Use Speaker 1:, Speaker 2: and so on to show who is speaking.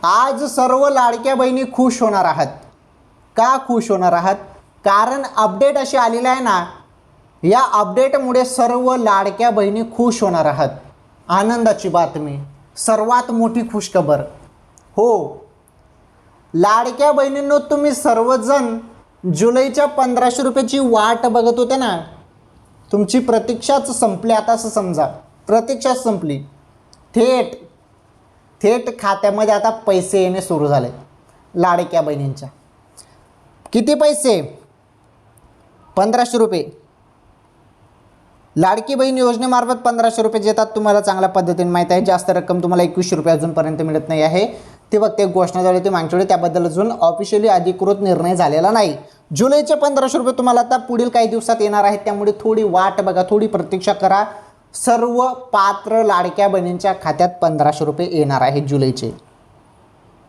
Speaker 1: आज सर्व लाडक्या बहिणी खुश होणार आहात. का खुश होणार आहात? कारण अपडेट अशी आलेली आहे ना, या अपडेटमुळे सर्व लाडक्या बहिणी खुश होणार आहात. आनंदाची बातमी, सर्वात मोठी खुशखबर. हो, लाडक्या बहिणींनो, तुम्ही सर्वजण जुलैच्या 1500 रुपयाची वाट बघत होते ना, तुमची प्रतीक्षाच संपली. आता असं समजा, प्रतीक्षाच संपली. थेट खात्यामध्ये आता पैसे येणे सुरू झाले लाडक्या बहिणींच्या. किती पैसे? 1500 रुपये. लाडकी बहीण योजनेमार्फत 1500 रुपये येतात. तुम्हाला चांगल्या पद्धतीने माहीत आहे. जास्त रक्कम तुम्हाला 2100 रुपये अजूनपर्यंत मिळत नाही आहे. ते फक्त एक घोषणा झाली होती मागच्या वेळी, त्याबद्दल अजून ऑफिशियली अधिकृत निर्णय झालेला नाही. जुलैचे 1500 रुपये तुम्हाला आता पुढील काही दिवसात येणार आहेत. त्यामुळे थोडी वाट बघा, थोडी प्रतीक्षा करा. सर्व पात्र लाडक्या बहिणींच्या खात्यात 1500 रुपये येणार आहेत जुलैचे.